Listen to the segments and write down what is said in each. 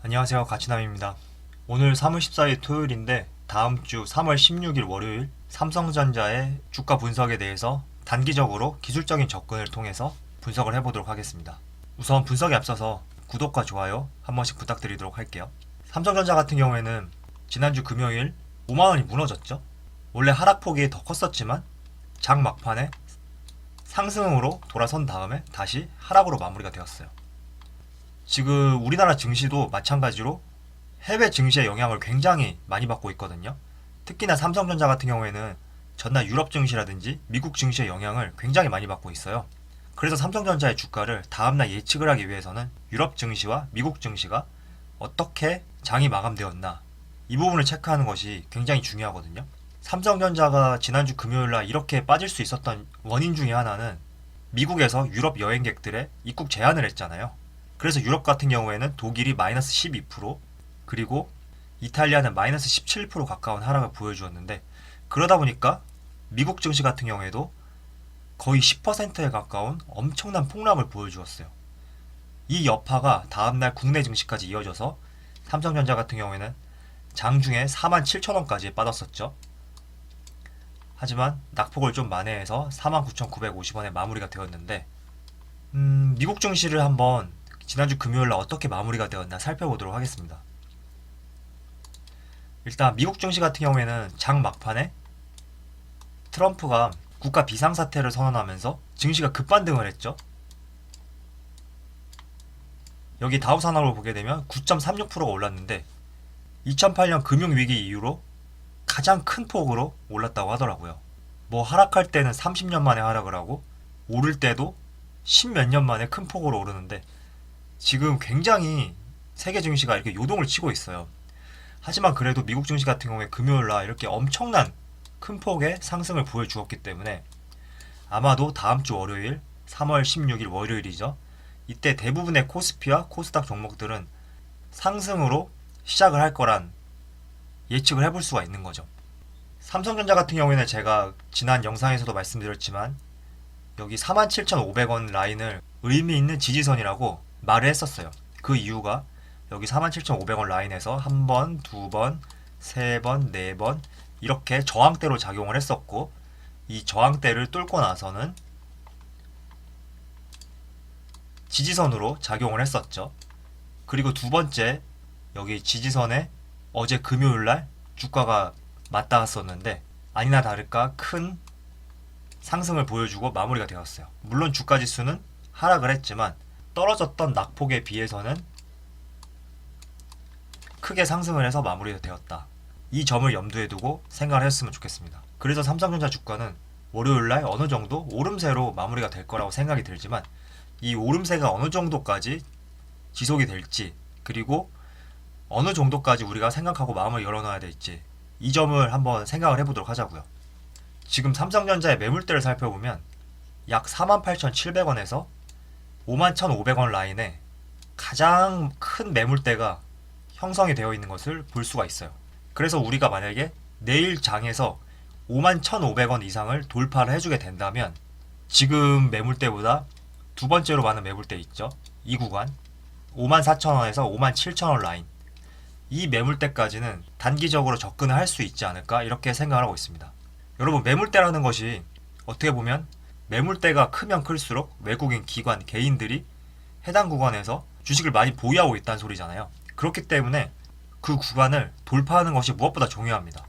안녕하세요, 가치남입니다. 오늘 3월 14일 토요일인데 다음 주 3월 16일 월요일 삼성전자의 주가 분석에 대해서 단기적으로 기술적인 접근을 통해서 분석을 해보도록 하겠습니다. 우선 분석에 앞서서 구독과 좋아요 한 번씩 부탁드리도록 할게요. 삼성전자 같은 경우에는 지난주 금요일 5만원이 무너졌죠. 원래 하락폭이 더 컸었지만 장 막판에 상승으로 돌아선 다음에 다시 하락으로 마무리가 되었어요. 지금 우리나라 증시도 마찬가지로 해외 증시의 영향을 굉장히 많이 받고 있거든요. 특히나 삼성전자 같은 경우에는 전날 유럽 증시라든지 미국 증시의 영향을 굉장히 많이 받고 있어요. 그래서 삼성전자의 주가를 다음날 예측을 하기 위해서는 유럽 증시와 미국 증시가 어떻게 장이 마감되었나 이 부분을 체크하는 것이 굉장히 중요하거든요. 삼성전자가 지난주 금요일날 이렇게 빠질 수 있었던 원인 중에 하나는 미국에서 유럽 여행객들의 입국 제한을 했잖아요. 그래서 유럽 같은 경우에는 독일이 마이너스 12%, 그리고 이탈리아는 마이너스 17% 가까운 하락을 보여주었는데, 그러다 보니까 미국 증시 같은 경우에도 거의 10%에 가까운 엄청난 폭락을 보여주었어요. 이 여파가 다음날 국내 증시까지 이어져서 삼성전자 같은 경우에는 장중에 47,000원까지 빠졌었죠. 하지만 낙폭을 좀 만회해서 49,950원에 마무리가 되었는데, 미국 증시를 한번 지난주 금요일날 어떻게 마무리가 되었나 살펴보도록 하겠습니다. 일단 미국 증시 같은 경우에는 장 막판에 트럼프가 국가 비상사태를 선언하면서 증시가 급반등을 했죠. 여기 다우산업을 보게 되면 9.36%가 올랐는데 2008년 금융위기 이후로 가장 큰 폭으로 올랐다고 하더라고요. 뭐 하락할 때는 30년 만에 하락을 하고 오를 때도 10몇 년 만에 큰 폭으로 오르는데 지금 굉장히 세계 증시가 이렇게 요동을 치고 있어요. 하지만 그래도 미국 증시 같은 경우에 금요일날 이렇게 엄청난 큰 폭의 상승을 보여주었기 때문에 아마도 다음 주 월요일 3월 16일 월요일이죠. 이때 대부분의 코스피와 코스닥 종목들은 상승으로 시작을 할 거란 예측을 해볼 수가 있는 거죠. 삼성전자 같은 경우에는 제가 지난 영상에서도 말씀드렸지만 여기 47,500원 라인을 의미 있는 지지선이라고 말을 했었어요. 그 이유가 여기 47,500원 라인에서 한 번, 두 번, 세 번, 네 번 이렇게 저항대로 작용을 했었고 이 저항대를 뚫고 나서는 지지선으로 작용을 했었죠. 그리고 두 번째 여기 지지선에 어제 금요일날 주가가 맞닿았었는데 아니나 다를까 큰 상승을 보여주고 마무리가 되었어요. 물론 주가 지수는 하락을 했지만 떨어졌던 낙폭에 비해서는 크게 상승을 해서 마무리가 되었다. 이 점을 염두에 두고 생각을 했으면 좋겠습니다. 그래서 삼성전자 주가는 월요일날 어느 정도 오름세로 마무리가 될 거라고 생각이 들지만 이 오름세가 어느 정도까지 지속이 될지 그리고 어느 정도까지 우리가 생각하고 마음을 열어놔야 될지 이 점을 한번 생각을 해보도록 하자고요. 지금 삼성전자의 매물대를 살펴보면 약 48,700원에서 51,500원 라인에 가장 큰 매물대가 형성이 되어 있는 것을 볼 수가 있어요. 그래서 우리가 만약에 내일 장에서 51,500원 이상을 돌파를 해주게 된다면 지금 매물대보다 두 번째로 많은 매물대 있죠. 이 구간 54,000원에서 57,000원 라인 이 매물대까지는 단기적으로 접근을 할 수 있지 않을까 이렇게 생각을 하고 있습니다. 여러분 매물대라는 것이 어떻게 보면 매물대가 크면 클수록 외국인 기관 개인들이 해당 구간에서 주식을 많이 보유하고 있다는 소리잖아요. 그렇기 때문에 그 구간을 돌파하는 것이 무엇보다 중요합니다.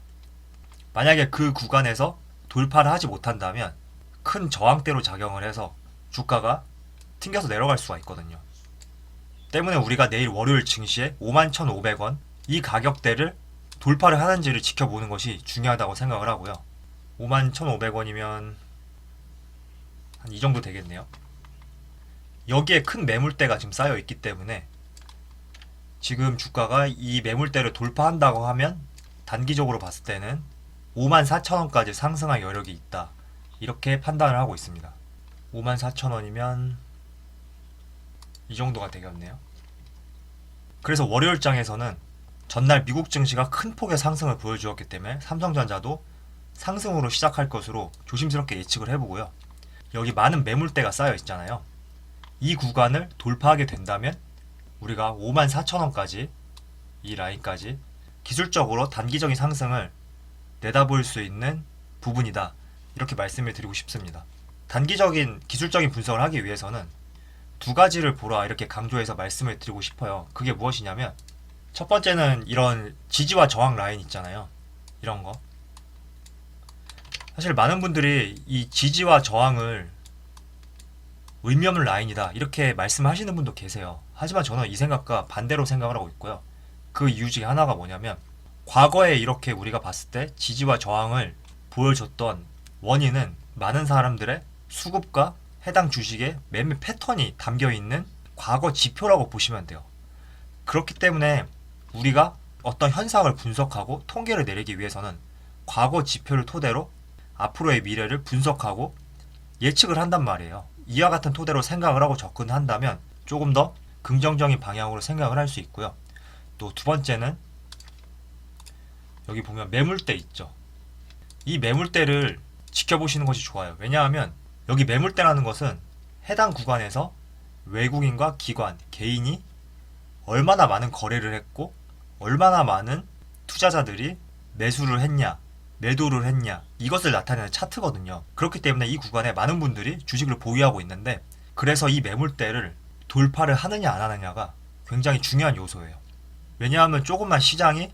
만약에 그 구간에서 돌파를 하지 못한다면 큰 저항대로 작용을 해서 주가가 튕겨서 내려갈 수가 있거든요. 때문에 우리가 내일 월요일 증시에 51,500원 이 가격대를 돌파를 하는지를 지켜보는 것이 중요하다고 생각을 하고요. 51,500원이면 한 이 정도 되겠네요. 여기에 큰 매물대가 지금 쌓여 있기 때문에 지금 주가가 이 매물대를 돌파한다고 하면 단기적으로 봤을 때는 54,000원까지 상승할 여력이 있다. 이렇게 판단을 하고 있습니다. 54,000원이면 이 정도가 되겠네요. 그래서 월요일장에서는 전날 미국 증시가 큰 폭의 상승을 보여주었기 때문에 삼성전자도 상승으로 시작할 것으로 조심스럽게 예측을 해보고요. 여기 많은 매물대가 쌓여 있잖아요. 이 구간을 돌파하게 된다면 우리가 54,000원까지 이 라인까지 기술적으로 단기적인 상승을 내다볼 수 있는 부분이다. 이렇게 말씀을 드리고 싶습니다. 단기적인 기술적인 분석을 하기 위해서는 두 가지를 보라 이렇게 강조해서 말씀을 드리고 싶어요. 그게 무엇이냐면 첫 번째는 이런 지지와 저항 라인 있잖아요. 이런 거. 사실 많은 분들이 이 지지와 저항을 의미 없는 라인이다 이렇게 말씀하시는 분도 계세요. 하지만 저는 이 생각과 반대로 생각을 하고 있고요. 그 이유 중에 하나가 뭐냐면 과거에 이렇게 우리가 봤을 때 지지와 저항을 보여줬던 원인은 많은 사람들의 수급과 해당 주식의 매매 패턴이 담겨있는 과거 지표라고 보시면 돼요. 그렇기 때문에 우리가 어떤 현상을 분석하고 통계를 내리기 위해서는 과거 지표를 토대로 앞으로의 미래를 분석하고 예측을 한단 말이에요. 이와 같은 토대로 생각을 하고 접근한다면 조금 더 긍정적인 방향으로 생각을 할 수 있고요. 또 두 번째는 여기 보면 매물대 있죠. 이 매물대를 지켜보시는 것이 좋아요. 왜냐하면 여기 매물대라는 것은 해당 구간에서 외국인과 기관, 개인이 얼마나 많은 거래를 했고 얼마나 많은 투자자들이 매수를 했냐, 매도를 했냐 이것을 나타내는 차트거든요. 그렇기 때문에 이 구간에 많은 분들이 주식을 보유하고 있는데 그래서 이 매물대를 돌파를 하느냐 안 하느냐가 굉장히 중요한 요소예요. 왜냐하면 조금만 시장이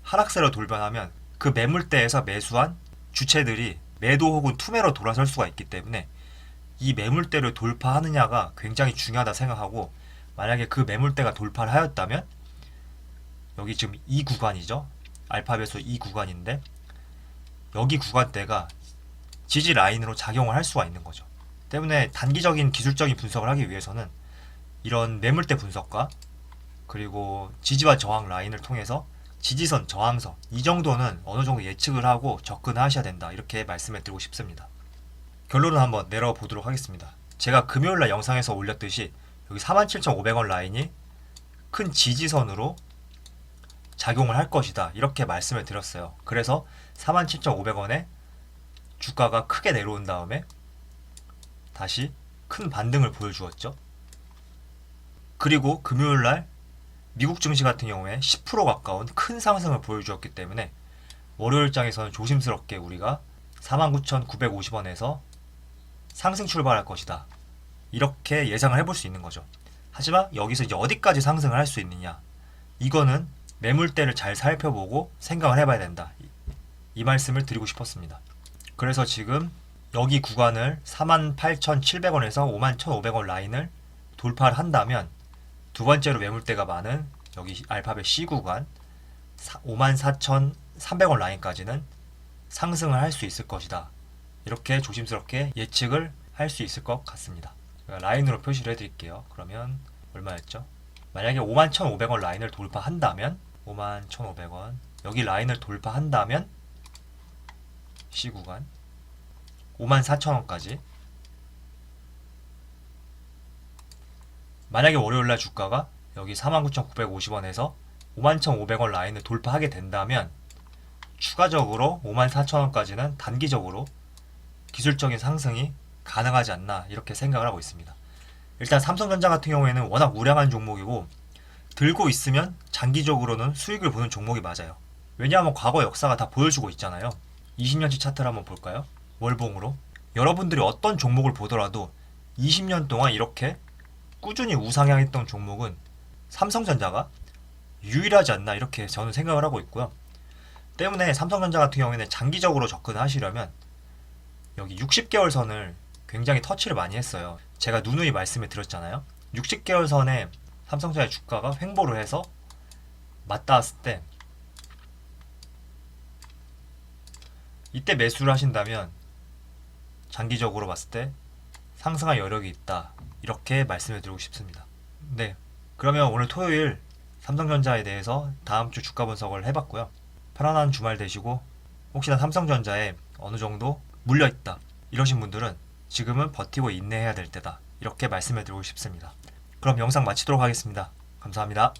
하락세로 돌변하면 그 매물대에서 매수한 주체들이 매도 혹은 투매로 돌아설 수가 있기 때문에 이 매물대를 돌파하느냐가 굉장히 중요하다 생각하고 만약에 그 매물대가 돌파를 하였다면 여기 지금 이 구간이죠. 알파벳으로 이 구간인데 여기 구간대가 지지 라인으로 작용을 할 수가 있는 거죠. 때문에 단기적인 기술적인 분석을 하기 위해서는 이런 매물대 분석과 그리고 지지와 저항 라인을 통해서 지지선, 저항선 이 정도는 어느 정도 예측을 하고 접근하셔야 된다 이렇게 말씀을 드리고 싶습니다. 결론을 한번 내려가 보도록 하겠습니다. 제가 금요일날 영상에서 올렸듯이 여기 47,500원 라인이 큰 지지선으로 작용을 할 것이다 이렇게 말씀을 드렸어요. 그래서 47,500원에 주가가 크게 내려온 다음에 다시 큰 반등을 보여주었죠. 그리고 금요일날 미국 증시 같은 경우에 10% 가까운 큰 상승을 보여주었기 때문에 월요일장에서는 조심스럽게 우리가 49,950원에서 상승 출발할 것이다 이렇게 예상을 해볼 수 있는 거죠. 하지만 여기서 이제 어디까지 상승을 할 수 있느냐 이거는 매물대를 잘 살펴보고 생각을 해봐야 된다 이 말씀을 드리고 싶었습니다. 그래서 지금 여기 구간을 48,700원에서 51,500원 라인을 돌파를 한다면 두 번째로 매물대가 많은 여기 알파벳 C 구간 54,300원 라인까지는 상승을 할 수 있을 것이다 이렇게 조심스럽게 예측을 할 수 있을 것 같습니다. 라인으로 표시를 해드릴게요. 그러면 얼마였죠? 만약에 51,500원 라인을 돌파한다면 51,500원 여기 라인을 돌파한다면 C 구간 54,000원까지 만약에 월요일날 주가가 여기 49,950원에서 51,500원 라인을 돌파하게 된다면 추가적으로 54,000원까지는 단기적으로 기술적인 상승이 가능하지 않나 이렇게 생각을 하고 있습니다. 일단 삼성전자 같은 경우에는 워낙 우량한 종목이고 들고 있으면 장기적으로는 수익을 보는 종목이 맞아요. 왜냐하면 과거 역사가 다 보여주고 있잖아요. 20년치 차트를 한번 볼까요? 월봉으로 여러분들이 어떤 종목을 보더라도 20년 동안 이렇게 꾸준히 우상향했던 종목은 삼성전자가 유일하지 않나 이렇게 저는 생각을 하고 있고요. 때문에 삼성전자 같은 경우에는 장기적으로 접근하시려면 여기 60개월 선을 굉장히 터치를 많이 했어요. 제가 누누이 말씀을 드렸잖아요. 60개월 선에 삼성전자의 주가가 횡보를 해서 맞닿았을 때 이때 매수를 하신다면 장기적으로 봤을 때 상승할 여력이 있다 이렇게 말씀을 드리고 싶습니다. 네, 그러면 오늘 토요일 삼성전자에 대해서 다음 주 주가 분석을 해봤고요. 편안한 주말 되시고 혹시나 삼성전자에 어느 정도 물려있다 이러신 분들은 지금은 버티고 인내해야 될 때다 이렇게 말씀을 드리고 싶습니다. 그럼 영상 마치도록 하겠습니다. 감사합니다.